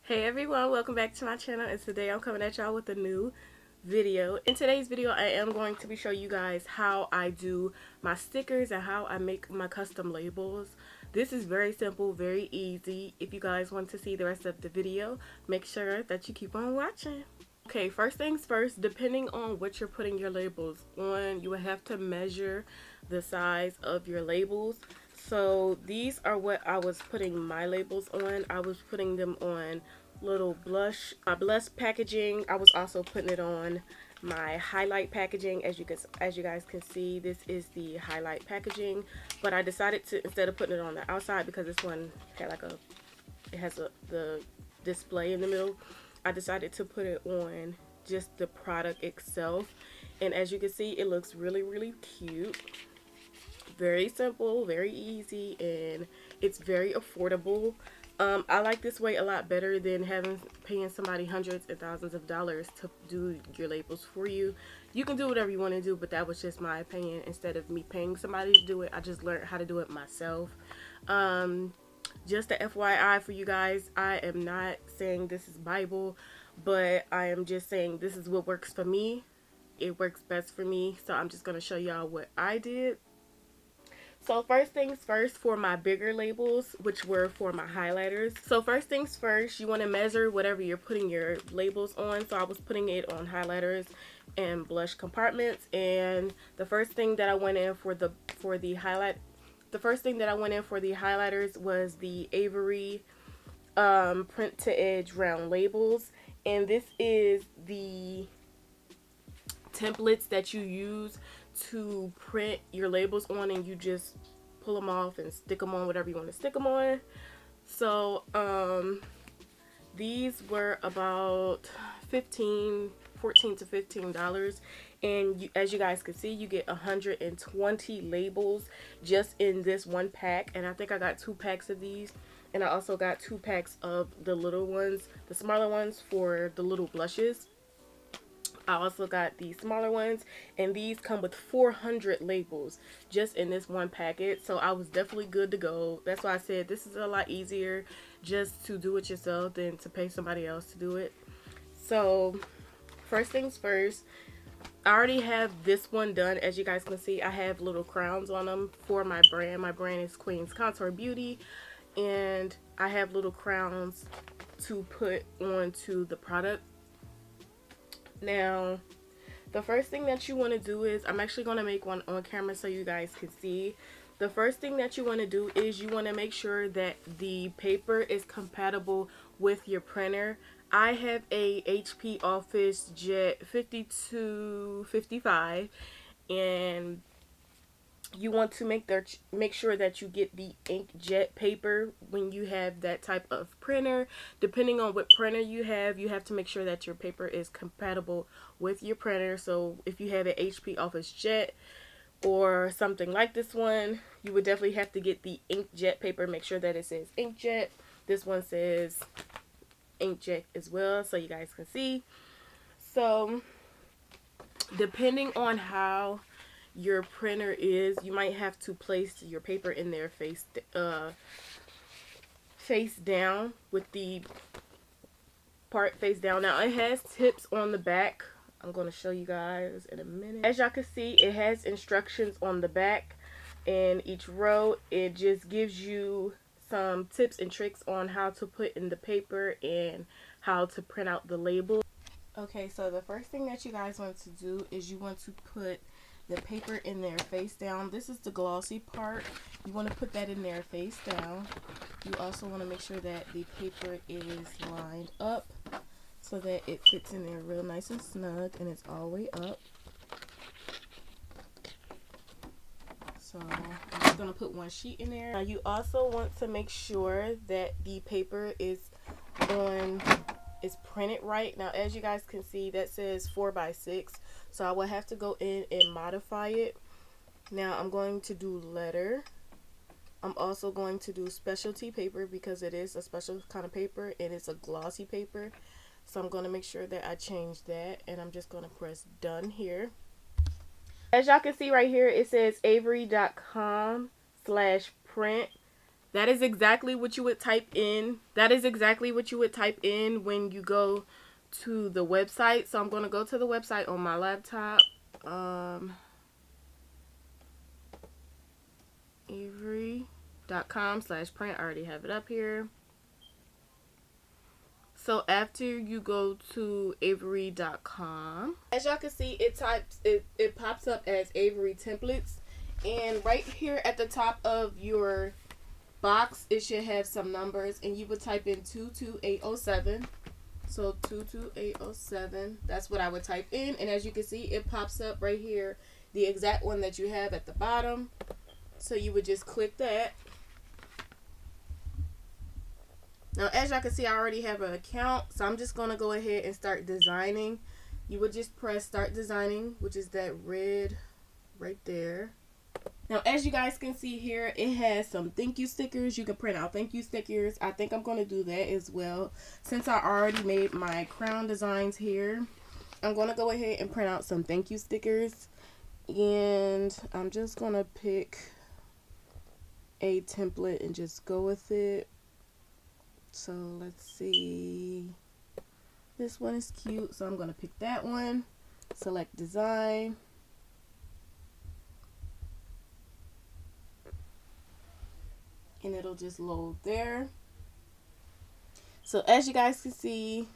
Hey everyone, welcome back to my channel, and today I'm coming at y'all with a new video. In today's video, I am going to be showing you guys how I do my stickers and how I make my custom labels. This is very simple, very easy. If you guys want to see the rest of the video, make sure that you keep on watching. Okay, first things first, depending on what you're putting your labels on, you will have to measure the size of your labels. So these are what I was putting my labels on. I was putting them on little blush packaging. I was also putting it on my highlight packaging. As you guys can see, this is the highlight packaging, but I decided to, instead of putting it on the outside, because this one had like the display in the middle, I decided to put it on just the product itself. And as you can see, it looks really cute. Very simple, very easy, and it's very affordable. I like this way a lot better than paying somebody hundreds and thousands of dollars to do your labels for you. You can do whatever you want to do, but that was just my opinion. Instead of me paying somebody to do it, I just learned how to do it myself. Just a FYI for you guys, I am not saying this is Bible, but I am just saying this is what works for me. It works best for me, so I'm just going to show y'all what I did. So first things first, for my bigger labels, which were for my highlighters. So first things first, you want to measure whatever you're putting your labels on. So I was putting it on highlighters and blush compartments, and the first thing that I went in for the highlighters was the Avery print to edge round labels, and this is the templates that you use to print your labels on, and you just pull them off and stick them on whatever you want to stick them on. So these were about $14 to $15, and as you guys can see, you get 120 labels just in this one pack. And I think I got 2 packs of these, and I also got 2 packs of the little ones, the smaller ones for the little blushes. I also got these smaller ones, and these come with 400 labels just in this one packet. So I was definitely good to go. That's why I said this is a lot easier just to do it yourself than to pay somebody else to do it. So first things first, I already have this one done. As you guys can see, I have little crowns on them for my brand. My brand is KweensKontour Beauty, and I have little crowns to put onto the product. Now, the first thing that you want to do is, I'm actually going to make one on camera so you guys can see. The first thing that you want to do is you want to make sure that the paper is compatible with your printer. I have a HP OfficeJet 5255, and you want to make sure that you get the Inkjet paper when you have that type of printer. Depending on what printer you have to make sure that your paper is compatible with your printer. So if you have an HP OfficeJet or something like this one, you would definitely have to get the Inkjet paper. Make sure that it says Inkjet. This one says Inkjet as well, so you guys can see. So depending on how your printer is, you might have to place your paper in there face down, with the part face down. Now it has tips on the back. I'm going to show you guys in a minute. As y'all can see, it has instructions on the back, and each row it just gives you some tips and tricks on how to put in the paper and how to print out the label. Okay, so the first thing that you guys want to do is you want to put the paper in there face down. This is the glossy part. You want to put that in there face down. You also want to make sure that the paper is lined up so that it fits in there real nice and snug, and it's all the way up. So I'm just going to put one sheet in there. Now you also want to make sure that the paper is printed right. Now as you guys can see, that says 4x6, so I will have to go in and modify it. Now I'm going to do letter. I'm also going to do specialty paper because it is a special kind of paper and it's a glossy paper. So I'm going to make sure that I change that, and I'm just going to press done here. As y'all can see right here, it says avery.com/print That is exactly what you would type in. That is exactly what you would type in when you go to the website. So I'm going to go to the website on my laptop. Avery.com/print. I already have it up here. So after you go to Avery.com, as y'all can see, it pops up as Avery templates, and right here at the top of your box, it should have some numbers, and you would type in 22807. So 22807, that's what I would type in, and as you can see, it pops up right here, the exact one that you have at the bottom. So you would just click that. Now, as y'all can see, I already have an account, so I'm just going to go ahead and start designing. You would just press start designing, which is that red right there. Now, as you guys can see here, it has some thank you stickers. You can print out thank you stickers. I think I'm going to do that as well. Since I already made my crown designs here, I'm going to go ahead and print out some thank you stickers. And I'm just going to pick a template and just go with it. So let's see. This one is cute, so I'm going to pick that one. Select design. And it'll just load there. So as you guys can see,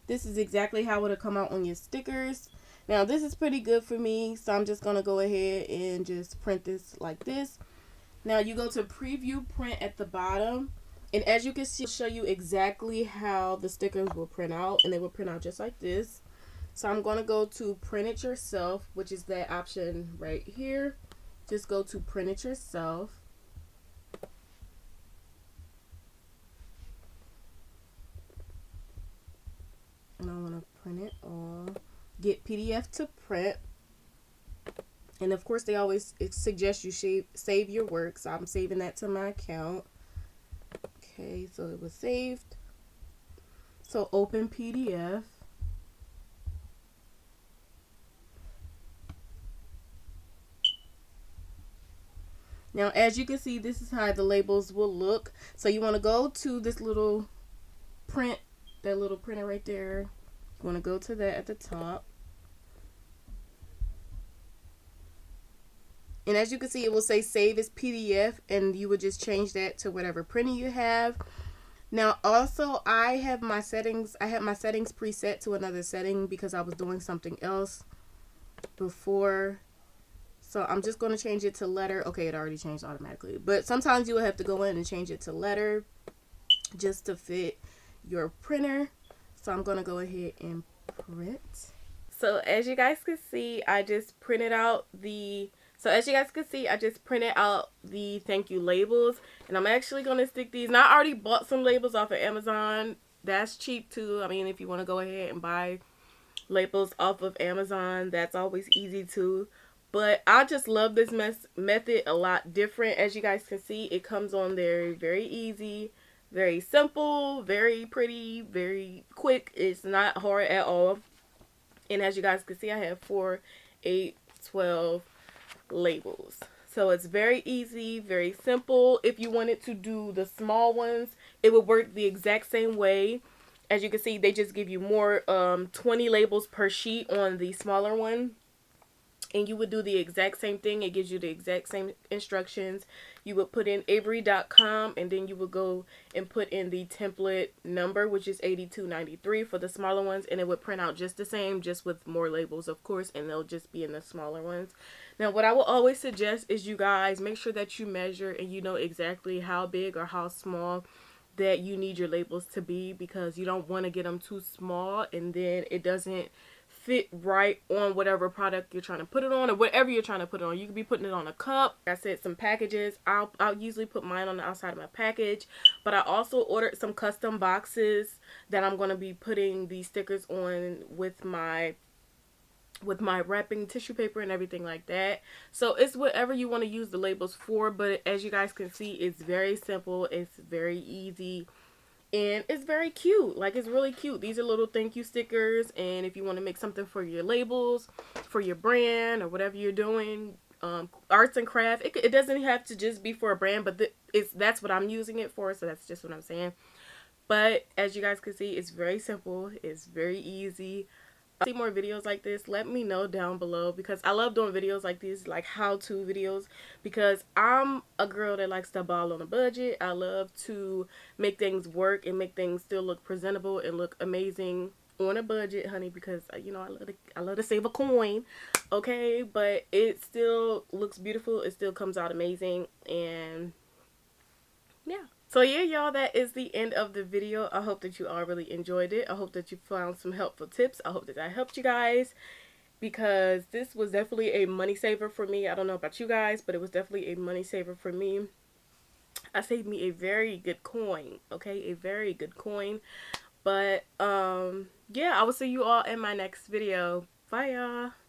this is exactly how it'll come out on your stickers. Now this is pretty good for me, so I'm just going to go ahead and just print this like this. Now you go to preview print at the bottom, and as you can see, it'll show you exactly how the stickers will print out, and they will print out just like this. So I'm going to go to print it yourself, which is that option right here. Just go to print it yourself. And I want to print it all. Get PDF to print. And of course, they always suggest you save your work. So I'm saving that to my account. Okay, so it was saved. So open PDF. Now, as you can see, this is how the labels will look. So you want to go to this little print, that little printer right there. You want to go to that at the top. And as you can see, it will say save as PDF, and you would just change that to whatever printer you have. Now, also, I have my settings preset to another setting because I was doing something else before. So I'm just going to change it to letter. Okay, it already changed automatically. But sometimes you will have to go in and change it to letter just to fit your printer. So I'm going to go ahead and print. So as you guys can see, I just printed out the thank you labels, and I'm actually going to stick these. And I already bought some labels off of Amazon. That's cheap too. I mean, if you want to go ahead and buy labels off of Amazon, that's always easy too. But I just love this method a lot different. As you guys can see, it comes on there very easy, very simple, very pretty, very quick. It's not hard at all. And as you guys can see, I have 4, 8, 12 labels. So it's very easy, very simple. If you wanted to do the small ones, it would work the exact same way. As you can see, they just give you more 20 labels per sheet on the smaller one. And you would do the exact same thing. It gives you the exact same instructions. You would put in Avery.com, and then you would go and put in the template number, which is 8293 for the smaller ones, and it would print out just the same, just with more labels, of course, and they'll just be in the smaller ones. Now, what I will always suggest is you guys make sure that you measure and you know exactly how big or how small that you need your labels to be, because you don't want to get them too small and then it doesn't fit right on whatever product you're trying to put it on, or whatever you're trying to put it on. You could be putting it on a cup. Like I said, some packages. I'll usually put mine on the outside of my package, but I also ordered some custom boxes that I'm going to be putting these stickers on with my wrapping tissue paper and everything like that. So it's whatever you want to use the labels for, but as you guys can see, it's very simple, it's very easy, and it's very cute. Like, it's really cute. These are little thank you stickers, and if you want to make something for your labels, for your brand, or whatever you're doing, arts and craft. It doesn't have to just be for a brand, but that's what I'm using it for, so that's just what I'm saying. But as you guys can see, it's very simple. It's very easy. See more videos like this, let me know down below, because I love doing videos like these, like how-to videos, because I'm a girl that likes to ball on a budget. I love to make things work and make things still look presentable and look amazing on a budget, honey, because you know I love to save a coin, okay? But it still looks beautiful. It still comes out amazing, and yeah. So yeah, y'all, that is the end of the video. I hope that you all really enjoyed it. I hope that you found some helpful tips. I hope that I helped you guys, because this was definitely a money saver for me. I don't know about you guys, but it was definitely a money saver for me. I saved me a very good coin, okay? A very good coin. But yeah, I will see you all in my next video. Bye, y'all.